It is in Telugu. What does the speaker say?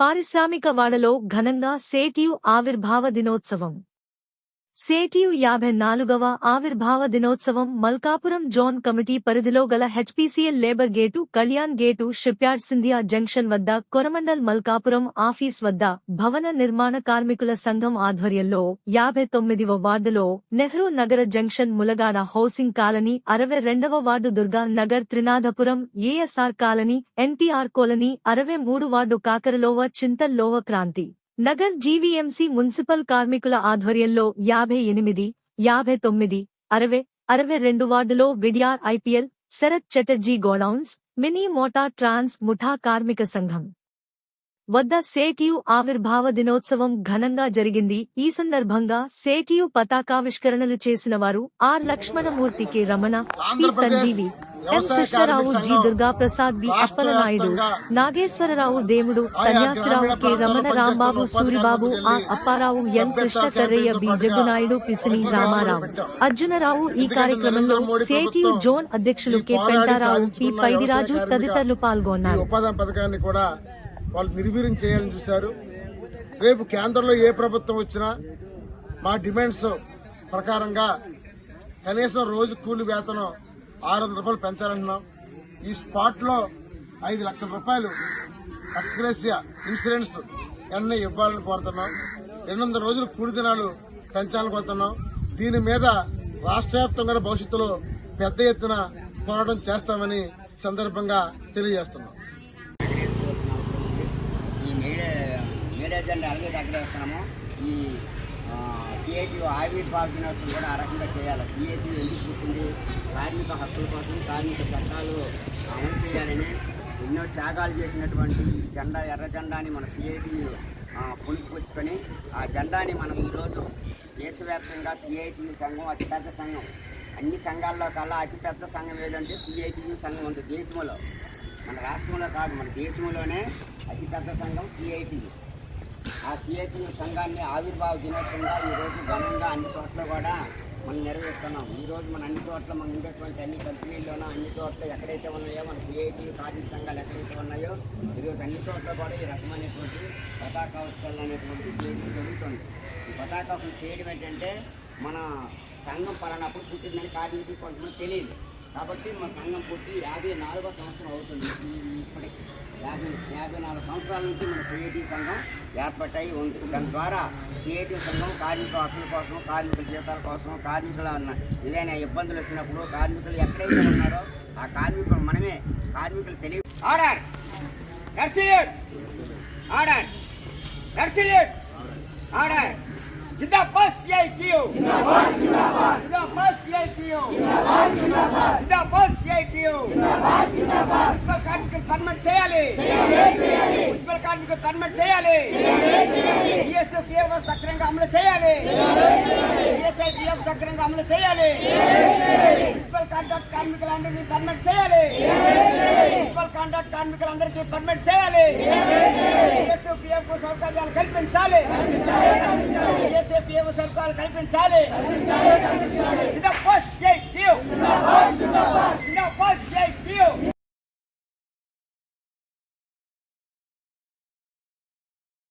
పారిశ్రామిక వాడలో ఘనంగా సేటియు ఆవిర్భావ దినోత్సవం. సేటియు 54వ ఆవిర్భావ దినోత్సవం మల్కాపురం జోన్ కమిటీ పరిధిలో గల HPCL labour gate, Kalyan gate, shipyard Scindia junction వద్ద, కొరమండల్ మల్కాపురం ఆఫీస్ వద్ద, భవన నిర్మాణ కార్మికుల సంఘం ఆధ్వర్యంలో 59వ వార్డులో, Nehru Nagar junction Mulagada housing colony, 62వ ward Durga Nagar Trinathapuram, ASR colony, NTR colony, 63 ward Kakaralova Chintallova Kranti Nagar GVMC municipal కార్మికుల ఆధ్వర్యంలో 58, 59, 60, 62 వార్డులో విడియార్ IPL, Sarat Chatterjee godowns, mini motor ట్రాన్స్ ముఠా కార్మిక సంఘం వద్ద సేటియు ఆవిర్భావ దినోత్సవం ఘనంగా జరిగింది. ఈ సందర్భంగా సేటియు పతాకావిష్కరణలు చేసిన వారు R Lakshmanamurthy, K Ramana, P Sanjeevi, M Krishnarao, G Durgaprasad, B Appalanaidu, Nageswararao Demudu, Sanyasirao, K Ramana, Rambabu, Suribabu, R Apparao, N Krishna Karrayya, B Jaggunaidu, Pisini Ramarao, Arjunarao. ఈ కార్యక్రమంలో సేటియు జోన్ అధ్యక్షులు కె పెంటారావు, పి పైడిరాజు తదితరులు పాల్గొన్నారు. వాళ్ళు నిర్వీర్యం చేయాలని చూశారు. రేపు కేంద్రంలో ఏ ప్రభుత్వం వచ్చినా మా డిమాండ్స్ ప్రకారంగా కనీసం రోజు కూలి వేతనం 600 రూపాయలు పెంచాలంటున్నాం. ఈ స్పాట్ లో 5 లక్షల రూపాయలు ఎక్స్గ్రేషియా ఇన్సూరెన్స్ అన్నీ ఇవ్వాలని కోరుతున్నాం. 200 రోజులు కూలి దినాలు పెంచాలని కోరుతున్నాం. దీని మీద రాష్ట్ర వ్యాప్తంగా భవిష్యత్తులో పెద్ద ఎత్తున పోరాటం చేస్తామని సందర్భంగా తెలియజేస్తున్నాం. ఎజెండా అలాగే దగ్గర వేస్తున్నాము. ఈ సిఐటియు ఆవిర్భావ దినోత్సవం కూడా ఆ రకంగా చేయాలి. సిఐటియు ఎందుకు పుట్టింది? కార్మిక హక్కుల కోసం, కార్మిక చట్టాలు అమలు చేయాలని ఎన్నో త్యాగాలు చేసినటువంటి జెండా, ఎర్ర జెండాని మన సిఐటియు పుణికిపుచ్చుకొని ఆ జెండాని మనం ఈరోజు దేశవ్యాప్తంగా సిఐటియు సంఘం అతిపెద్ద సంఘం. అన్ని సంఘాల్లో కల్లా అతిపెద్ద సంఘం ఏదంటే సిఐటియు సంఘం ఉంది దేశంలో. మన రాష్ట్రంలో కాదు, మన దేశంలోనే అతిపెద్ద సంఘం సిఐటియు. ఆ సిఐటియు సంఘాన్ని ఆవిర్భావ దినోత్సవంగా ఈరోజు ఘనంగా అన్ని చోట్ల కూడా మనం నిర్వహిస్తున్నాం. ఈరోజు మన అన్ని చోట్ల మనం ఉండేటువంటి అన్ని కంపెనీల్లోనూ అన్ని చోట్ల ఎక్కడైతే ఉన్నాయో మన సిఐటియు కార్మిక సంఘాలు ఎక్కడైతే ఉన్నాయో ఈరోజు అన్ని చోట్ల కూడా ఈ రకమైనటువంటి పతాకావిష్కరణ అనేటువంటి చేయడం జరుగుతుంది. ఈ పతాకావిష్కరణ చేయడం ఏంటంటే మన సంఘం పలానప్పుడు పుట్టిందని కార్మికులు కొంతమంది తెలియదు. కాబట్టి మన సంఘం పుట్టి 54వ సంవత్సరం అవుతుంది. ఇప్పటికి 54 సంవత్సరాల నుంచి మన సిఐటియు సంఘం ఏర్పడ్డాయి ఉంది. దాని ద్వారా సిఐటియు సంఘం కార్మిక హక్కుల కోసం, కార్మికుల జీతాల కోసం, కార్మికుల ఏదైనా ఇబ్బందులు వచ్చినప్పుడు కార్మికులు ఎక్కడైతే ఉన్నారో ఆ కార్మికులు మనమే కార్మికులు తెలియ ఆర్డర్ ఆర్డర్ ఆర్డర్ జిందాబాద్ సిఐటియు, జిందాబాద్ సిఐటియు, జిందాబాద్ సిఐటియు. మున్సిపల్ కార్మికులు పర్మనెంట్ చేయాలి, మున్సిపల్ కార్మికులు పర్మనెంట్ చేయాలి. ఈఎస్ఎఫ్ఏఓ సక్రమంగా అమలు చేయాలి, ఈఎస్ఐపిఎఫ్ సక్రమంగా అమలు చేయాలి. మున్సిపల్ కాంట్రాక్ట్ కార్మికులందరికీ పర్మనెంట్ చేయాలి, మున్సిపల్ కాంట్రాక్ట్ కార్మికులందరికీ పర్మనెంట్ చేయాలి. ఈఎస్ఎఫ్ఏఓ సౌకర్యాలు కల్పించాలి, ఈఎస్ఎఫ్ఏఓ సౌకర్యాలు కల్పించాలి. జిందాబాద్ సిఐటియు, జిందాబాద్